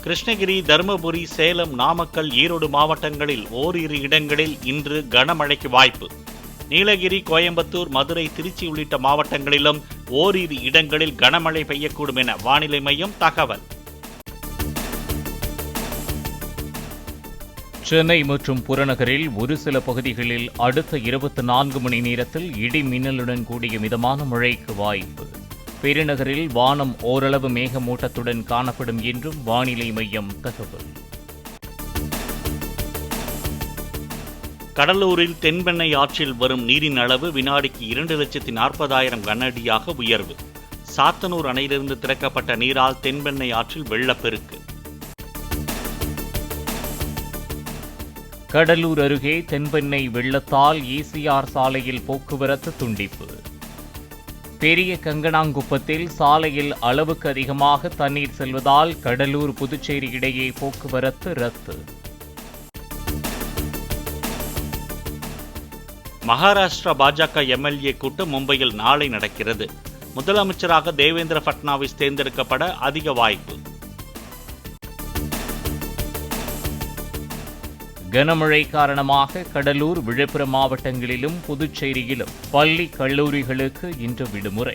கிருஷ்ணகிரி, தருமபுரி, சேலம், நாமக்கல், ஈரோடு மாவட்டங்களில் ஓரிரு இடங்களில் இன்று கனமழைக்கு வாய்ப்பு. நீலகிரி, கோயம்புத்தூர், மதுரை, திருச்சி உள்ளிட்ட மாவட்டங்களிலும் ஓரிரு இடங்களில் கனமழை பெய்யக்கூடும் என வானிலை மையம் தகவல். சென்னை மற்றும் புறநகரில் ஒரு சில பகுதிகளில் அடுத்த 24 மணி நேரத்தில் இடி மின்னலுடன் கூடிய மிதமான மழைக்கு வாய்ப்பு. பெருநகரில் வானம் ஓரளவு மேகமூட்டத்துடன் காணப்படும் என்றும் வானிலை மையம் தகவல். கடலூரில் தென்பெண்ணை ஆற்றில் வரும் நீரின் அளவு வினாடிக்கு 2,40,000 கனஅடியாக உயர்வு. சாத்தனூர் அணையிலிருந்து திறக்கப்பட்ட நீரால் தென்பெண்ணை ஆற்றில் வெள்ளப்பெருக்கு. கடலூர் அருகே தென்பெண்ணை வெள்ளத்தால் ஈசிஆர் சாலையில் போக்குவரத்து துண்டிப்பு. பெரிய கங்கனாங்குப்பத்தில் சாலையில் அளவுக்கு அதிகமாக தண்ணீர் செல்வதால் கடலூர், புதுச்சேரி இடையே போக்குவரத்து ரத்து. மகாராஷ்டிரா பாஜக எம்எல்ஏ கூட்டம் மும்பையில் நாளை நடக்கிறது. முதலமைச்சராக தேவேந்திர பட்னாவிஸ் தேர்ந்தெடுக்கப்பட அதிக வாய்ப்பு. கனமழை காரணமாக கடலூர், விழுப்புரம் மாவட்டங்களிலும் புதுச்சேரியிலும் பள்ளி, கல்லூரிகளுக்கு இன்று விடுமுறை.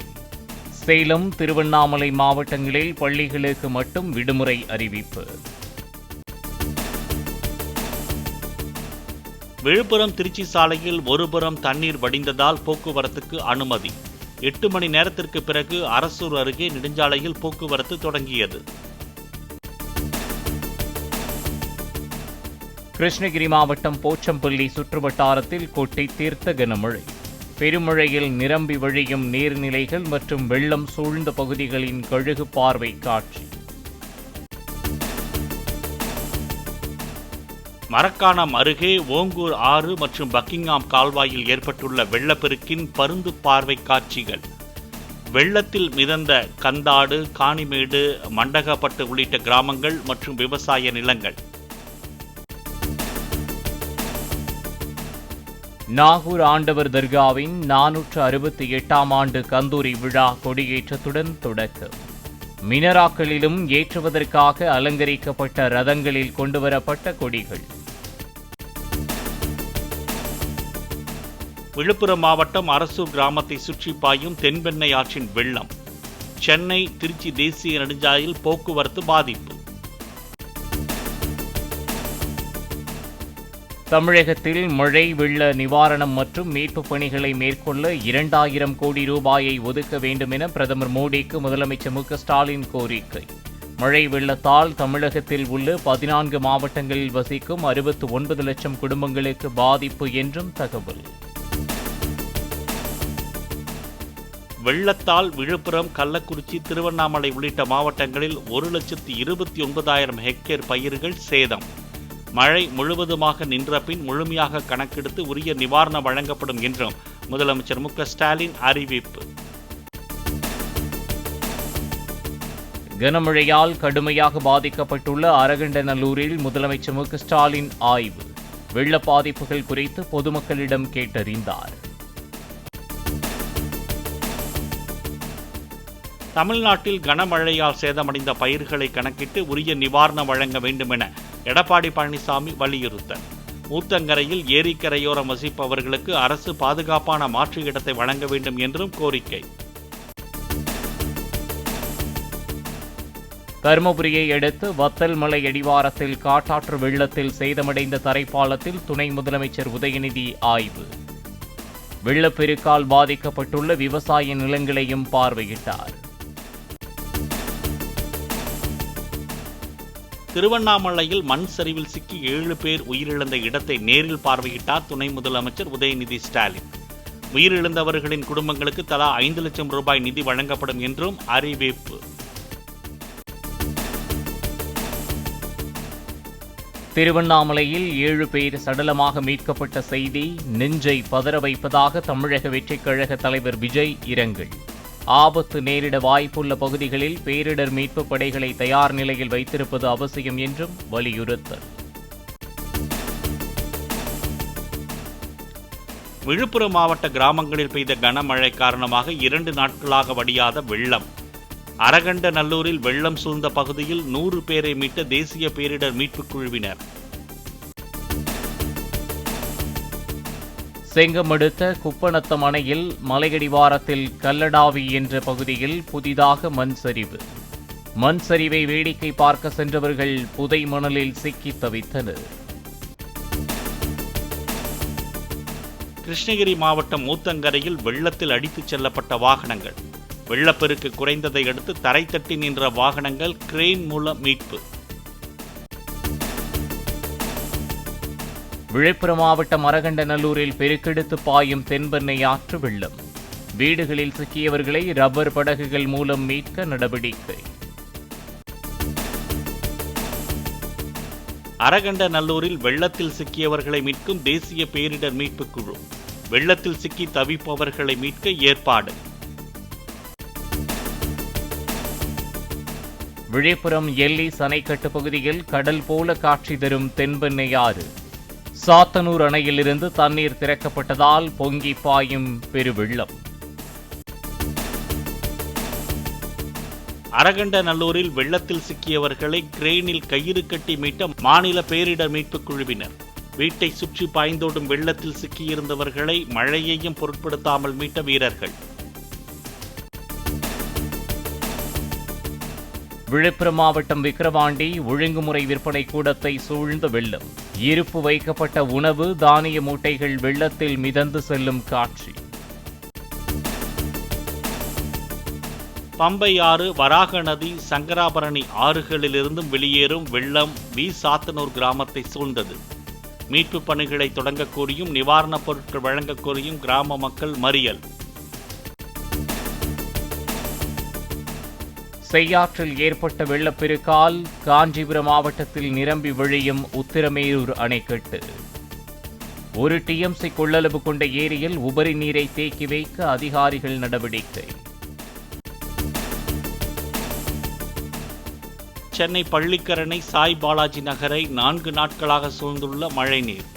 சேலம், திருவண்ணாமலை மாவட்டங்களில் பள்ளிகளுக்கு மட்டும் விடுமுறை அறிவிப்பு. விழுப்புரம் திருச்சி சாலையில் ஒருபுறம் தண்ணீர் வடிந்ததால் போக்குவரத்துக்கு அனுமதி. 8 மணி நேரத்திற்கு பிறகு அரசூர் அருகே நெடுஞ்சாலையில் போக்குவரத்து தொடங்கியது. கிருஷ்ணகிரி மாவட்டம் போச்சம்பள்ளி சுற்றுவட்டாரத்தில் கொட்டி தீர்த்த கனமழை. பெருமழையில் நிரம்பி வழியும் நீர்நிலைகள் மற்றும் வெள்ளம் சூழ்ந்த பகுதிகளின் கழுகு பார்வை காட்சி. மரக்காணம் அருகே ஓங்கூர் ஆறு மற்றும் பக்கிங்ஹாம் கால்வாயில் ஏற்பட்டுள்ள வெள்ளப்பெருக்கின் பருந்து பார்வை காட்சிகள். வெள்ளத்தில் மிதந்த கந்தாடு, காணிமேடு, மண்டகப்பட்டு உள்ளிட்ட கிராமங்கள் மற்றும் விவசாய நிலங்கள். நாகூர் ஆண்டவர் தர்காவின் 468ஆம் ஆண்டு கந்தூரி விழா கொடியேற்றத்துடன் தொடக்கம். மினராக்களிலும் ஏற்றுவதற்காக அலங்கரிக்கப்பட்ட ரதங்களில் கொண்டுவரப்பட்ட கொடிகள். விழுப்புரம் மாவட்டம் அரசூர் கிராமத்தை சுற்றி பாயும் தென்பெண்ணை ஆற்றின் வெள்ளம். சென்னை, திருச்சி தேசிய நெடுஞ்சாலையில் போக்குவரத்து பாதிப்பு. தமிழகத்தில் மழை, வெள்ள நிவாரணம் மற்றும் மீட்புப் பணிகளை மேற்கொள்ள 2000 கோடி ரூபாயை ஒதுக்க வேண்டும் என பிரதமர் மோடிக்கு முதலமைச்சர் மு.க.ஸ்டாலின் கோரிக்கை. மழை வெள்ளத்தால் தமிழகத்தில் உள்ள 14 மாவட்டங்களில் வசிக்கும் 69 லட்சம் குடும்பங்களுக்கு பாதிப்பு என்றும் தகவல். வெள்ளத்தால் விழுப்புரம், கள்ளக்குறிச்சி, திருவண்ணாமலை உள்ளிட்ட மாவட்டங்களில் 1,29,000 ஹெக்டேர் பயிர்கள் சேதம். மழை முழுவதுமாக நின்ற பின் முழுமையாக கணக்கெடுத்து உரிய நிவாரணம் வழங்கப்படும் என்றும் முதலமைச்சர் மு.க.ஸ்டாலின் அறிவிப்பு. கனமழையால் கடுமையாக பாதிக்கப்பட்டுள்ள அரகண்டநல்லூரில் முதலமைச்சர் மு.க.ஸ்டாலின் ஆய்வு. வெள்ள பாதிப்புகள் குறித்து பொதுமக்களிடம் கேட்டறிந்தார். தமிழ்நாட்டில் கனமழையால் சேதமடைந்த பயிர்களை கணக்கிட்டு உரிய நிவாரணம் வழங்க வேண்டும் என எடப்பாடி பழனிசாமி வலியுறுத்தல். ஊத்தங்கரையில் ஏரிக்கரையோரம் வசிப்பவர்களுக்கு அரசு பாதுகாப்பான மாற்று இடத்தை வழங்க வேண்டும் என்றும் கோரிக்கை. தருமபுரியை அடுத்து வத்தல்மலை அடிவாரத்தில் காட்டாற்று வெள்ளத்தில் சேதமடைந்த தரைப்பாலத்தில் துணை முதலமைச்சர் உதயநிதி ஆய்வு. வெள்ளப்பெருக்கால் பாதிக்கப்பட்டுள்ள விவசாய நிலங்களையும் பார்வையிட்டார். திருவண்ணாமலையில் மண் சரிவில் சிக்கி 7 பேர் உயிரிழந்த இடத்தை நேரில் பார்வையிட்டார் துணை முதலமைச்சர் உதயநிதி ஸ்டாலின். உயிரிழந்தவர்களின் குடும்பங்களுக்கு தலா 5 லட்சம் ரூபாய் நிதி வழங்கப்படும் என்றும் அறிவிப்பு. திருவண்ணாமலையில் 7 பேர் சடலமாக மீட்கப்பட்ட செய்தி நெஞ்சை பதற வைப்பதாக தமிழக வெற்றிக் கழக தலைவர் விஜய் இரங்கல். ஆபத்து நேரிட வாய்ப்புள்ள பகுதிகளில் பேரிடர் மீட்புப் படைகளை தயார் நிலையில் வைத்திருப்பது அவசியம் என்றும் வலியுறுத்தல். விழுப்புரம் மாவட்ட கிராமங்களில் பெய்த கனமழை காரணமாக 2 நாட்களாக வடியாத வெள்ளம். அரகண்டநல்லூரில் வெள்ளம் சூழ்ந்த பகுதியில் 100 பேரை மீட்ட தேசிய பேரிடர் மீட்புக் குழுவினர். செங்கம் அடுத்த குப்பநத்தம் அணையில் மலையடிவாரத்தில் கல்லடாவி என்ற பகுதியில் புதிதாக மண் சரிவு. மண் சரிவை வேடிக்கை பார்க்க சென்றவர்கள் புதை மணலில் சிக்கி தவித்தனர். கிருஷ்ணகிரி மாவட்டம் ஊத்தங்கரையில் வெள்ளத்தில் அடித்துச் செல்லப்பட்ட வாகனங்கள். வெள்ளப்பெருக்கு குறைந்ததை அடுத்து தரை தட்டி நின்ற வாகனங்கள் கிரேன் மூலம் மீட்பு. விழுப்புரம் மாவட்டம் அரகண்டநல்லூரில் பெருக்கெடுத்து பாயும் தென்பெண்ணை ஆற்று வெள்ளம். வீடுகளில் சிக்கியவர்களை ரப்பர் படகுகள் மூலம் மீட்க நடவடிக்கை. அரகண்டநல்லூரில் வெள்ளத்தில் சிக்கியவர்களை மீட்கும் தேசிய பேரிடர் மீட்புக் குழு. வெள்ளத்தில் சிக்கி தவிப்பவர்களை மீட்க ஏற்பாடு. விழுப்புரம் எல்லி சனைக்கட்டு பகுதியில் கடல் போல காட்சி தரும் தென்பெண்ணை ஆறு. சாத்தனூர் அணையிலிருந்து தண்ணீர் திறக்கப்பட்டதால் பொங்கி பாயும் பெருவெள்ளம். அரகண்டநல்லூரில் வெள்ளத்தில் சிக்கியவர்களை கிரேனில் கயிறு கட்டி மீட்ட மாநில பேரிடர் மீட்புக் குழுவினர். வீட்டை சுற்றி பாய்ந்தோடும் வெள்ளத்தில் சிக்கியிருந்தவர்களை மழையையும் பொருட்படுத்தாமல் மீட்ட வீரர்கள். விழுப்புரம் மாவட்டம் விக்கிரவாண்டி ஒழுங்குமுறை விற்பனை கூடத்தை சூழ்ந்த வெள்ளம். இருப்பு வைக்கப்பட்ட உணவு தானிய மூட்டைகள் வெள்ளத்தில் மிதந்து செல்லும் காட்சி. பம்பை ஆறு, வராக நதி, சங்கராபரணி ஆறுகளிலிருந்தும் வெளியேறும் வெள்ளம் வி சாத்தனூர் கிராமத்தை சூழ்ந்தது. மீட்பு பணிகளை தொடங்க கோரியும் நிவாரணப் பொருட்கள் வழங்க கோரியும் கிராம மக்கள் மறியல். செய்யாற்றில் ஏற்பட்ட வெள்ளப்பெருக்கால் காஞ்சிபுரம் மாவட்டத்தில் நிரம்பி வழியும் உத்திரமேரூர் அணைக்கட்டு. 1 TMC கொள்ளளவு கொண்ட ஏரியில் உபரி நீரை தேக்கி வைக்க அதிகாரிகள் நடவடிக்கை. சென்னை பள்ளிக்கரணை சாய் பாலாஜி நகரை 4 நாட்களாக சூழ்ந்துள்ள மழைநீர்.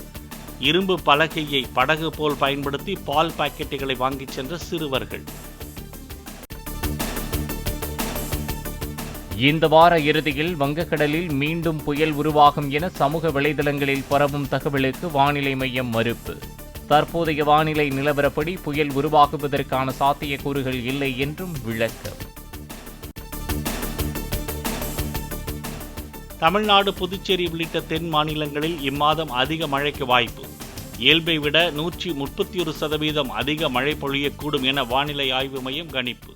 இரும்பு பலகையை படகு போல் பயன்படுத்தி பால் பாக்கெட்டுகளை வாங்கிச் சென்ற சிறுவர்கள். இந்த வார இறுதியில் வங்கக்கடலில் மீண்டும் புயல் உருவாகும் என சமூக வலைதளங்களில் பரவும் தகவலுக்கு வானிலை மையம் மறுப்பு. தற்போதைய வானிலை நிலவரப்படி புயல் உருவாகுவதற்கான சாத்தியக்கூறுகள் இல்லை என்றும் விளக்கம். தமிழ்நாடு, புதுச்சேரி உள்ளிட்ட தென் மாநிலங்களில் இம்மாதம் அதிக மழைக்கு வாய்ப்பு. இயல்பை விட 131% அதிக மழை பொழியக்கூடும் என வானிலை ஆய்வு மையம் கணிப்பு.